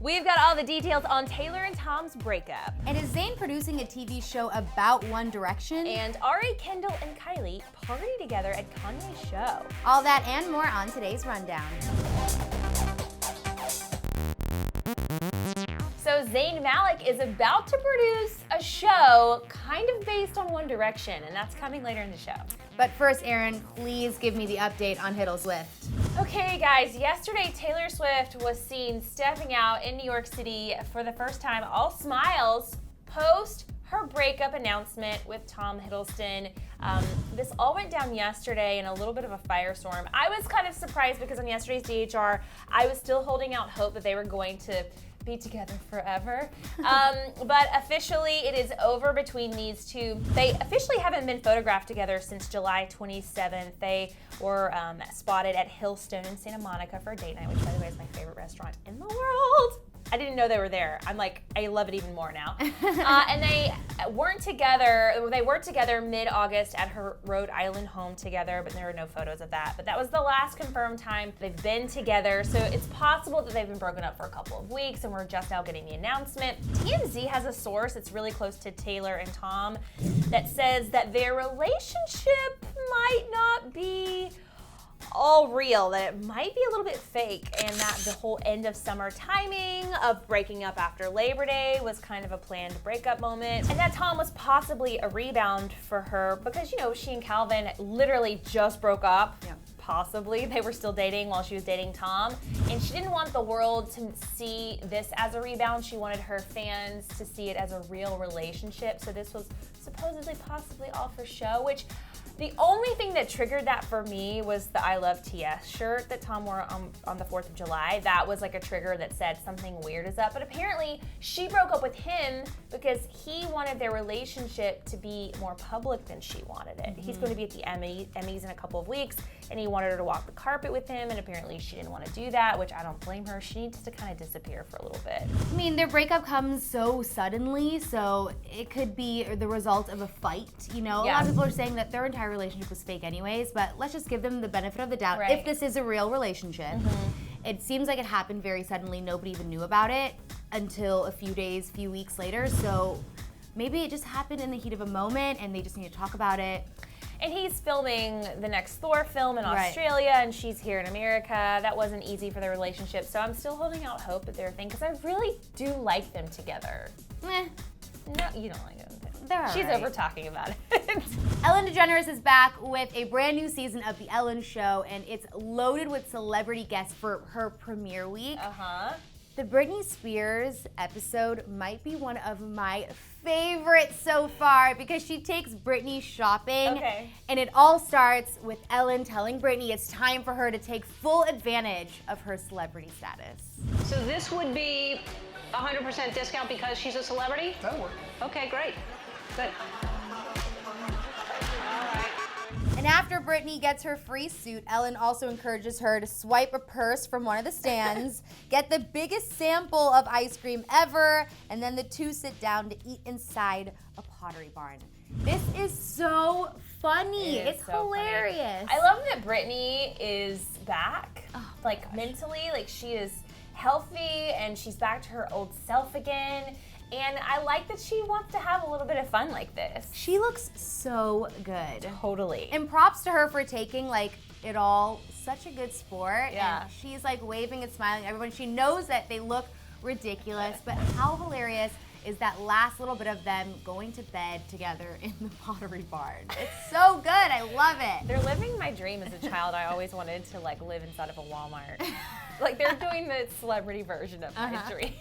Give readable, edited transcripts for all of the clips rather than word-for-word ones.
We've got all the details on Taylor and Tom's breakup. And is Zayn producing a TV show about One Direction? And Ari, Kendall, and Kylie party together at Kanye's show. All that and more on today's rundown. So Zayn Malik is about to produce a show kind of based on One Direction, and that's coming later in the show. But first, Erin, please give me the update on Hiddleston. Okay, guys, yesterday Taylor Swift was seen stepping out in New York City for the first time, all smiles, post her breakup announcement with Tom Hiddleston. This all went down yesterday in a little bit of a firestorm. I was kind of surprised because on yesterday's DHR, I was still holding out hope that they were going to be together forever. But officially it is over between these two. They officially haven't been photographed together since July 27th. They were spotted at Hiddleston in Santa Monica for a date night, which by the way is my favorite restaurant in the world. I didn't know they were there. I love it even more now. And they weren't together. They were together mid-August at her Rhode Island home together, but there were no photos of that. But that was the last confirmed time they've been together. So it's possible that they've been broken up for a couple of weeks, and we're just now getting the announcement. TMZ has a source that's really close to Taylor and Tom that says that their relationship might not be all real, that it might be a little bit fake, and that the whole end of summer timing of breaking up after Labor Day was kind of a planned breakup moment, and that Tom was possibly a rebound for her because, you know, she and Calvin literally just broke up. Yeah. Possibly. They were still dating while she was dating Tom, and she didn't want the world to see this as a rebound. She wanted her fans to see it as a real relationship, so this was supposedly possibly all for show, which the only thing that triggered that for me was the I Love TS shirt that Tom wore on the 4th of July. That was like a trigger that said something weird is up. But apparently she broke up with him because he wanted their relationship to be more public than she wanted it. Mm-hmm. He's going to be at the Emmys in a couple of weeks, and he wanted her to walk the carpet with him, and apparently she didn't want to do that, which I don't blame her. She needs to kind of disappear for a little bit. I mean, their breakup comes so suddenly, so it could be the result of a fight. You know, a lot of people are saying that their entire relationship was fake anyways, but let's just give them the benefit of the doubt. Right. If this is a real relationship, it seems like it happened very suddenly. Nobody even knew about it until a few weeks later. So maybe it just happened in the heat of a moment and they just need to talk about it. And he's filming the next Thor film in Australia, and she's here in America. That wasn't easy for their relationship, so I'm still holding out hope that they're a thing, because I really do like them together. No, you don't like them. She's over talking about it. Ellen DeGeneres is back with a brand new season of The Ellen Show, and it's loaded with celebrity guests for her premiere week. The Britney Spears episode might be one of my favorites so far because she takes Britney shopping. And it all starts with Ellen telling Britney it's time for her to take full advantage of her celebrity status. So this would be 100% discount because she's a celebrity? That'll work. Okay, great. Good. And after Britney gets her free suit, Ellen also encourages her to swipe a purse from one of the stands, get the biggest sample of ice cream ever, and then the two sit down to eat inside a Pottery Barn. This is so funny. It's so hilarious. Funny. I love that Britney is back, mentally, she is healthy and she's back to her old self again. And I like that she wants to have a little bit of fun like this. She looks so good. Totally. And props to her for taking it all such a good sport. Yeah. And she's waving and smiling at everyone. She knows that they look ridiculous, but how hilarious is that last little bit of them going to bed together in the Pottery Barn. It's so good. I love it. They're living my dream as a child. I always wanted to live inside of a Walmart. They're doing the celebrity version of my dream.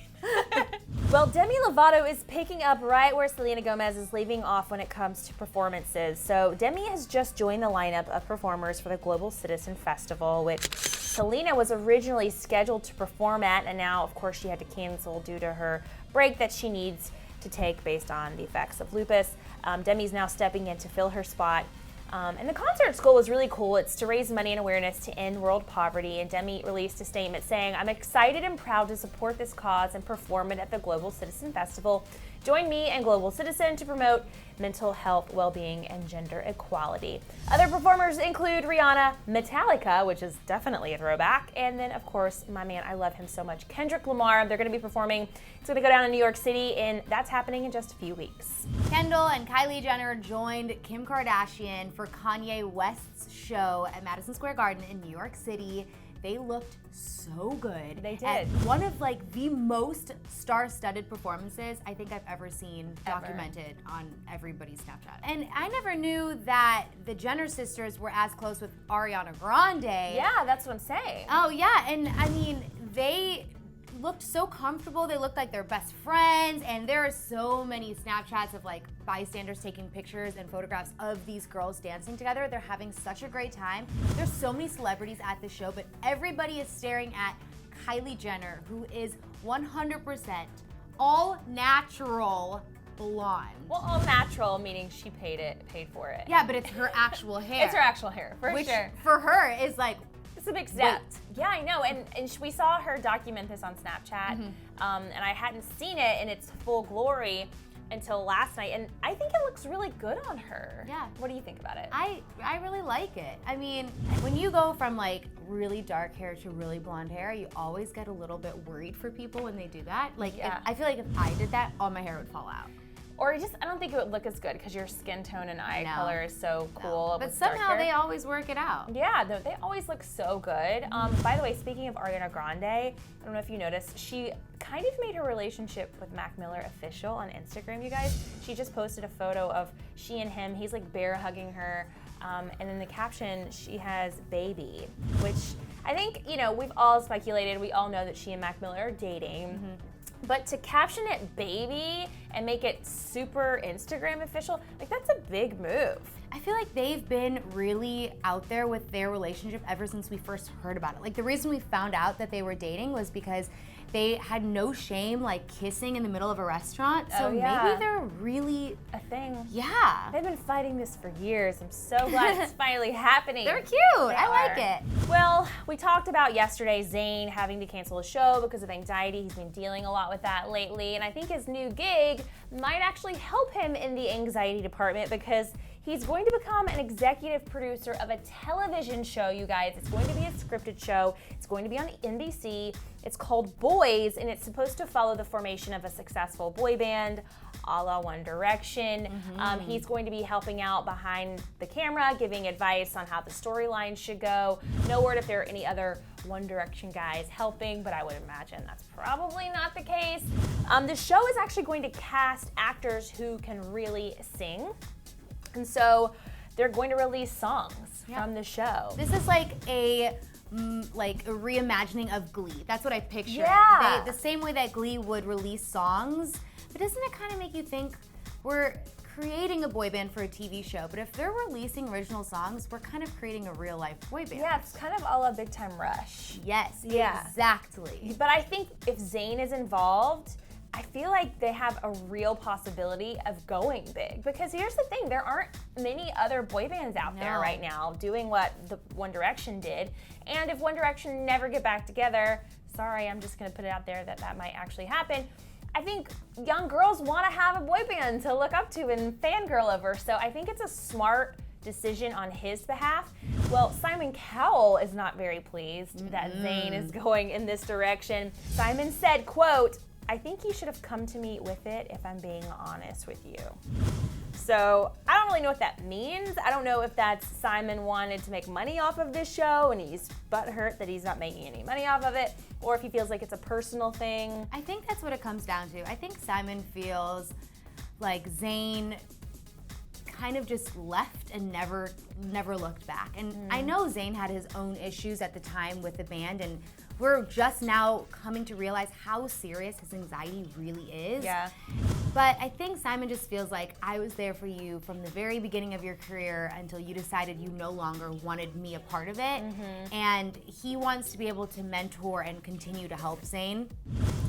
Well, Demi Lovato is picking up right where Selena Gomez is leaving off when it comes to performances. So Demi has just joined the lineup of performers for the Global Citizen Festival, which Selena was originally scheduled to perform at, and now, of course, she had to cancel due to her break that she needs to take based on the effects of lupus. Demi's now stepping in to fill her spot. And the concert school was really cool. It's to raise money and awareness to end world poverty. And Demi released a statement saying, "I'm excited and proud to support this cause and perform it at the Global Citizen Festival. Join me and Global Citizen to promote mental health, well-being, and gender equality. Other performers include Rihanna, Metallica, which is definitely a throwback, and then, of course, my man, I love him so much, Kendrick Lamar. They're going to be performing. It's going to go down in New York City, and that's happening in just a few weeks. Kendall and Kylie Jenner joined Kim Kardashian for Kanye West's show at Madison Square Garden in New York City. They looked so good. They did. And one of the most star-studded performances I think I've ever seen documented on everybody's Snapchat. And I never knew that the Jenner sisters were as close with Ariana Grande. Yeah, that's what I'm saying. Oh yeah, and I mean, they looked so comfortable. They looked like they're best friends, and there are so many Snapchats of bystanders taking pictures and photographs of these girls dancing together. They're having such a great time. There's so many celebrities at the show, but everybody is staring at Kylie Jenner, who is 100% all natural blonde. Well, all natural, meaning she paid for it. Yeah, but it's her actual hair. It's her actual hair, for which sure. For her is it's a big step. Yeah, I know, and we saw her document this on Snapchat, and I hadn't seen it in its full glory until last night, and I think it looks really good on her. Yeah. What do you think about it? I really like it. I mean, when you go from really dark hair to really blonde hair, you always get a little bit worried for people when they do that. I feel like if I did that, all my hair would fall out. Or I don't think it would look as good because your skin tone and eye color is so cool. But somehow they always work it out. Yeah, they always look so good. By the way, speaking of Ariana Grande, I don't know if you noticed, she kind of made her relationship with Mac Miller official on Instagram, you guys. She just posted a photo of she and him. He's bear hugging her. And in the caption, she has baby, which I think, we've all speculated. We all know that she and Mac Miller are dating. But to caption it baby and make it super Instagram official, that's a big move. I feel like they've been really out there with their relationship ever since we first heard about it. The reason we found out that they were dating was because they had no shame kissing in the middle of a restaurant. So maybe they're really a thing. Yeah. They've been fighting this for years. I'm so glad it's finally happening. They're cute. I like it. Well, we talked about yesterday Zayn having to cancel a show because of anxiety. He's been dealing a lot with that lately, and I think his new gig might actually help him in the anxiety department because he's going to become an executive producer of a television show, you guys. It's going to be a scripted show. It's going to be on NBC. It's called Boys, and it's supposed to follow the formation of a successful boy band, a la One Direction. He's going to be helping out behind the camera, giving advice on how the storyline should go. No word if there are any other One Direction guys helping, but I would imagine that's probably not the case. The show is actually going to cast actors who can really sing. And so they're going to release songs from the show. This is a reimagining of Glee. That's what I picture. Yeah. The same way that Glee would release songs. But doesn't it kind of make you think we're creating a boy band for a TV show, but if they're releasing original songs, we're kind of creating a real life boy band. Yeah, it's kind of a la Big Time Rush. Yes, exactly. But I think if Zayn is involved, I feel like they have a real possibility of going big. Because here's the thing, there aren't many other boy bands out there right now doing what the One Direction did. And if One Direction never get back together, sorry, I'm just gonna put it out there that might actually happen. I think young girls wanna have a boy band to look up to and fangirl over. So I think it's a smart decision on his behalf. Well, Simon Cowell is not very pleased that Zayn is going in this direction. Simon said, quote, "I think you should have come to me with it if I'm being honest with you." So I don't really know what that means. I don't know if that's Simon wanted to make money off of this show and he's butthurt that he's not making any money off of it, or if he feels like it's a personal thing. I think that's what it comes down to. I think Simon feels like Zayn kind of just left and never looked back. And I know Zayn had his own issues at the time with the band, and we're just now coming to realize how serious his anxiety really is. Yeah. But I think Simon just feels like I was there for you from the very beginning of your career until you decided you no longer wanted me a part of it. And he wants to be able to mentor and continue to help Zayn.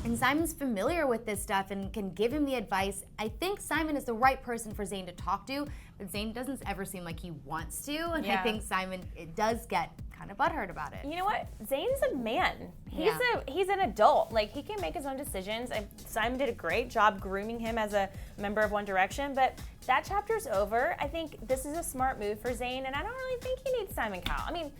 And Simon's familiar with this stuff and can give him the advice. I think Simon is the right person for Zayn to talk to, but Zayn doesn't ever seem like he wants to. And I think Simon does get kind of butthurt about it. You know what? Zayn's a man. He's an adult. Like, he can make his own decisions. Simon did a great job grooming him as a member of One Direction, but that chapter's over. I think this is a smart move for Zayn, and I don't really think he needs Simon Cowell. I mean,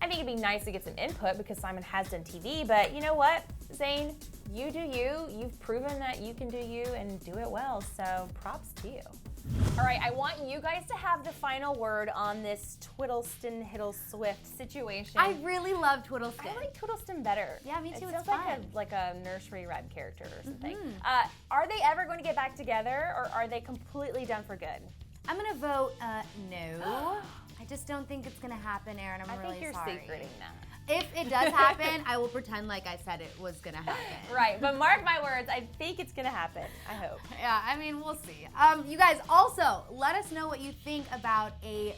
I think it'd be nice to get some input because Simon has done TV, but you know what, Zayn? You do you. You've proven that you can do you and do it well, so props to you. All right, I want you guys to have the final word on this Hiddleston situation. I really love Twiddleston. I like Twiddleston better. Yeah, me too. It It's sounds fun. like a nursery rhyme character or something. Are they ever going to get back together, or are they completely done for good? I'm gonna vote no. I just don't think it's gonna happen, Aaron. I'm really sorry. I think you're secreting that. If it does happen, I will pretend like I said it was gonna happen. Right, but mark my words, I think it's gonna happen. I hope. Yeah, I mean, we'll see. You guys also let us know what you think about a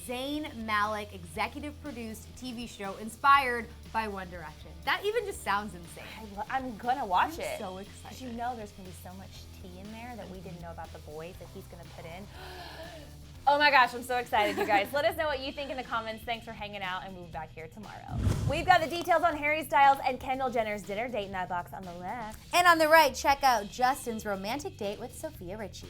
Zayn Malik executive-produced TV show inspired by One Direction. That even just sounds insane. I'm gonna watch it. I'm so excited. Because you know there's gonna be so much tea in there that we didn't know about the boys that he's gonna put in. Oh my gosh, I'm so excited, you guys. Let us know what you think in the comments. Thanks for hanging out, and we'll be back here tomorrow. We've got the details on Harry Styles and Kendall Jenner's dinner date in that box on the left. And on the right, check out Justin's romantic date with Sophia Richie.